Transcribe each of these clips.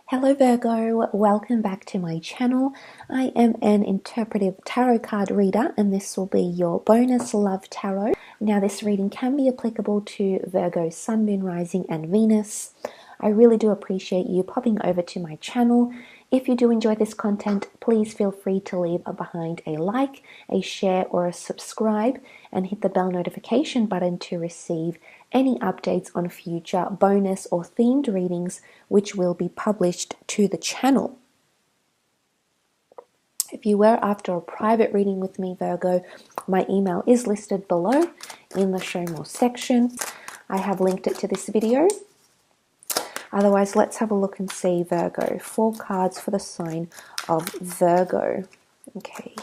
Hello Virgo, welcome back to my channel. I am an interpretive tarot card reader and this will be your bonus love tarot. Now this reading can be applicable to Virgo, Sun, Moon, Rising and Venus. I really do appreciate you popping over to my channel. If you do enjoy this content, please feel free to leave behind a like, a share or a subscribe and hit the bell notification button to receive any updates on future bonus or themed readings which will be published to the channel. If you were after a private reading with me, Virgo, my email is listed below in the show more section. I have linked it to this video. Otherwise, let's have a look and see, Virgo. 4 cards for the sign of Virgo. Okay.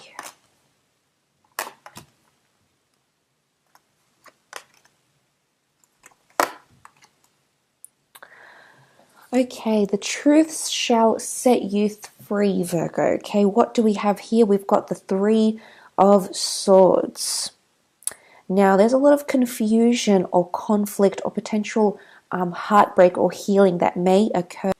Okay, the truth shall set you free, Virgo. Okay, what do we have here? We've got the 3 of Swords. Now, there's a lot of confusion or conflict or potential heartbreak or healing that may occur.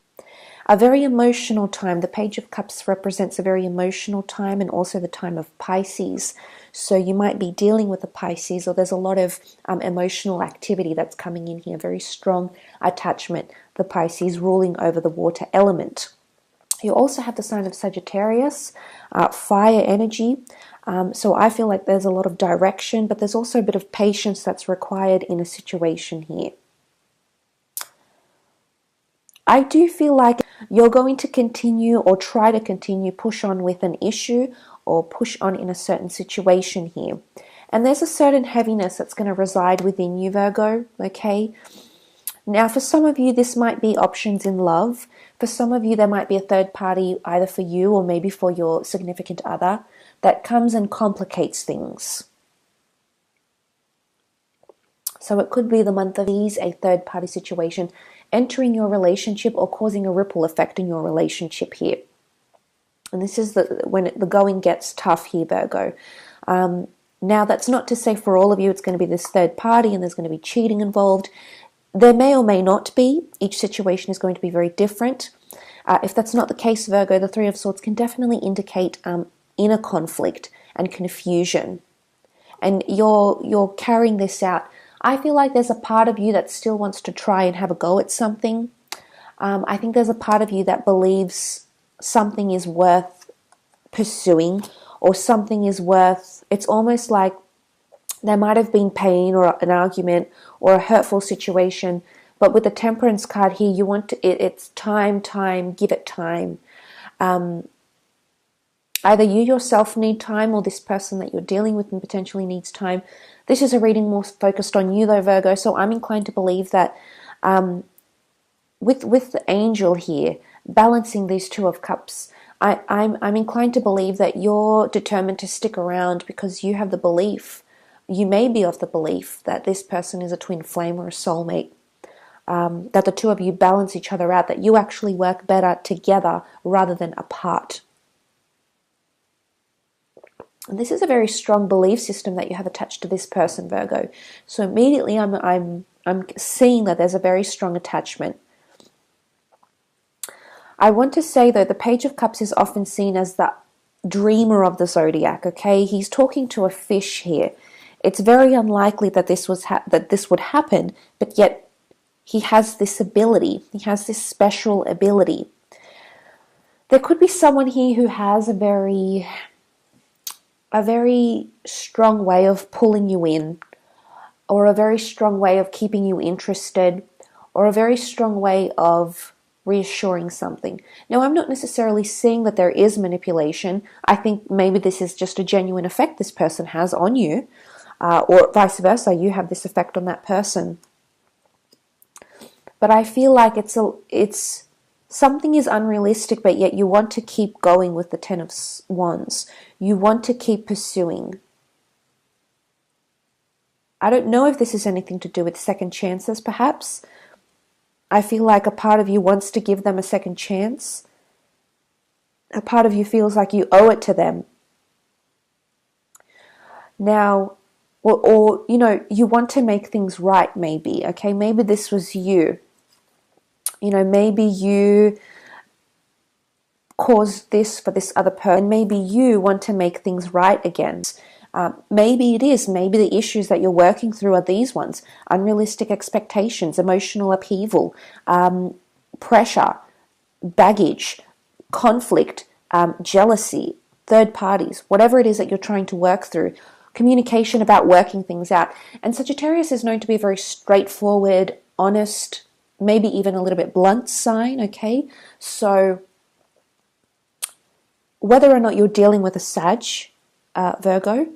A very emotional time. The Page of Cups represents a very emotional time and also the time of Pisces. So you might be dealing with a Pisces, or there's a lot of emotional activity that's coming in here. Very strong attachment. The Pisces ruling over the water element. You also have the sign of Sagittarius, fire energy. So I feel like there's a lot of direction, but there's also a bit of patience that's required in a situation here. I do feel like you're going to continue or try to continue push on with an issue or push on in a certain situation here. And there's a certain heaviness that's going to reside within you, Virgo, okay? Now, for some of you, this might be options in love. For some of you, there might be a third party, either for you or maybe for your significant other, that comes and complicates things. So it could be the month of ease, a third party situation entering your relationship or causing a ripple effect in your relationship here. And this is when the going gets tough here, Virgo. Now, that's not to say for all of you it's going to be this third party and there's going to be cheating involved. There may or may not be. Each situation is going to be very different. If that's not the case, Virgo, the 3 of Swords can definitely indicate inner conflict and confusion. And you're carrying this out. I feel like there's a part of you that still wants to try and have a go at something. I think there's a part of you that believes something is worth pursuing or something is worth, it's almost like there might have been pain or an argument or a hurtful situation, but with the Temperance card here, you want to, it's time, give it time. Either you yourself need time or this person that you're dealing with and potentially needs time. This is a reading more focused on you though, Virgo, so I'm inclined to believe that with the angel here, balancing these 2 of Cups, I'm inclined to believe that you're determined to stick around because you have the belief, you may be of the belief that this person is a twin flame or a soulmate, that the 2 of you balance each other out, that you actually work better together rather than apart. And this is a very strong belief system that you have attached to this person, Virgo. So immediately I'm seeing that there's a very strong attachment. I want to say though, the Page of Cups is often seen as the dreamer of the zodiac, okay? He's talking to a fish here. It's very unlikely that this would happen, but yet he has this ability. He has this special ability. There could be someone here who has a very strong way of pulling you in, or a very strong way of keeping you interested, or a very strong way of reassuring something. Now, I'm not necessarily saying that there is manipulation. I think maybe this is just a genuine effect this person has on you, or vice versa, you have this effect on that person. But I feel like it's something is unrealistic, but yet you want to keep going with the 10 of Wands. You want to keep pursuing. I don't know if this has anything to do with second chances, perhaps. I feel like a part of you wants to give them a second chance. A part of you feels like you owe it to them. Now, or you know, you want to make things right, maybe. Okay, maybe this was you. You know, maybe you caused this for this other person. Maybe you want to make things right again. Maybe it is. Maybe the issues that you're working through are these ones: unrealistic expectations, emotional upheaval, pressure, baggage, conflict, jealousy, third parties, whatever it is that you're trying to work through, communication about working things out. And Sagittarius is known to be a very straightforward, honest, maybe even a little bit blunt sign, okay? So whether or not you're dealing with a Sag, Virgo,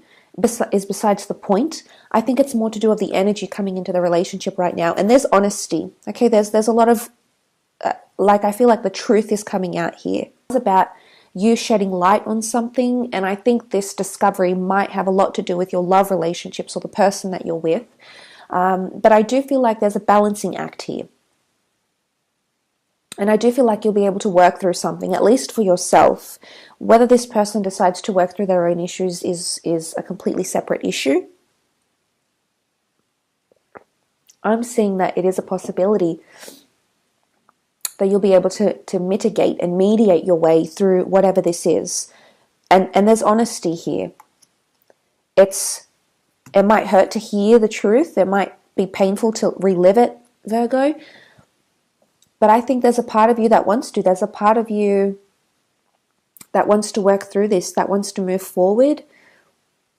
is besides the point. I think it's more to do with the energy coming into the relationship right now. And there's honesty, okay? There's a lot of, I feel like the truth is coming out here. It's about you shedding light on something, and I think this discovery might have a lot to do with your love relationships or the person that you're with. But I do feel like there's a balancing act here. And I do feel like you'll be able to work through something, at least for yourself. Whether this person decides to work through their own issues is a completely separate issue. I'm seeing that it is a possibility that you'll be able to mitigate and mediate your way through whatever this is. And there's honesty here. It might hurt to hear the truth. It might be painful to relive it, Virgo. But I think there's a part of you that wants to. There's a part of you that wants to work through this, that wants to move forward.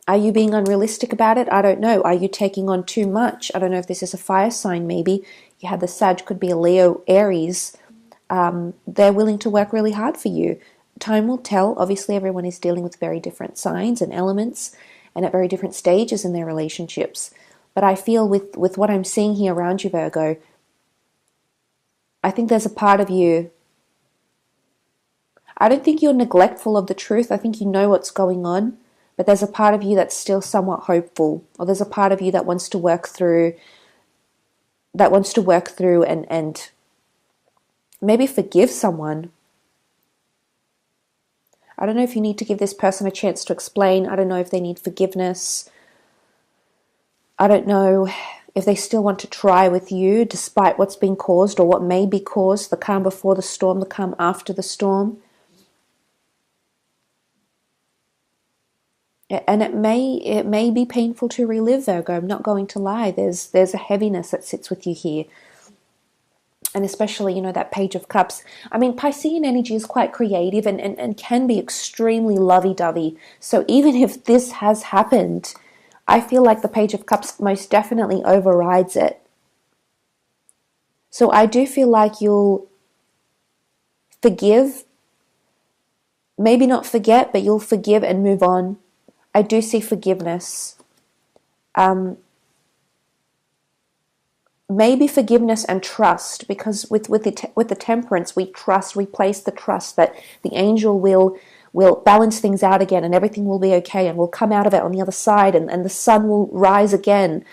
Are you being unrealistic about it? I don't know. Are you taking on too much? I don't know if this is a fire sign, maybe. You had the Sag, could be a Leo, Aries. They're willing to work really hard for you. Time will tell. Obviously, everyone is dealing with very different signs and elements and at very different stages in their relationships. But I feel with what I'm seeing here around you, Virgo, I think there's a part of you, I don't think you're neglectful of the truth. I think you know what's going on, but there's a part of you that's still somewhat hopeful, or there's a part of you that wants to work through, and maybe forgive someone. I don't know if you need to give this person a chance to explain. I don't know if they need forgiveness. I don't know if they still want to try with you despite what's been caused or what may be caused, the calm before the storm, the calm after the storm. And it may be painful to relive, Virgo. I'm not going to lie. There's a heaviness that sits with you here. And especially, that Page of Cups. I mean, Piscean energy is quite creative and can be extremely lovey-dovey. So even if this has happened, I feel like the Page of Cups most definitely overrides it. So I do feel like you'll forgive. Maybe not forget, but you'll forgive and move on. I do see forgiveness. Maybe forgiveness and trust, because with the Temperance, we place the trust that the angel will balance things out again and everything will be okay and we'll come out of it on the other side and the sun will rise again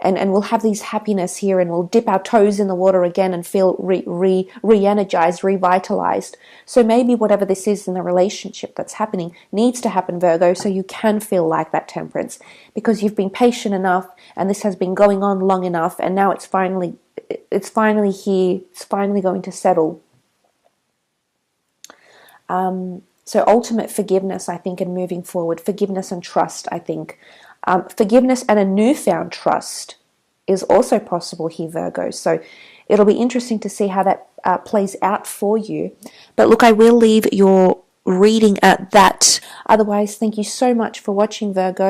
and we'll have these happiness here and we'll dip our toes in the water again and feel re-energized, revitalized. So maybe whatever this is in the relationship that's happening needs to happen, Virgo, so you can feel like that Temperance, because you've been patient enough and this has been going on long enough and now it's finally here, it's finally going to settle. So ultimate forgiveness, I think, and moving forward, forgiveness and trust, I think. Forgiveness and a newfound trust is also possible here, Virgo. So it'll be interesting to see how that plays out for you. But look, I will leave your reading at that. Otherwise, thank you so much for watching, Virgo.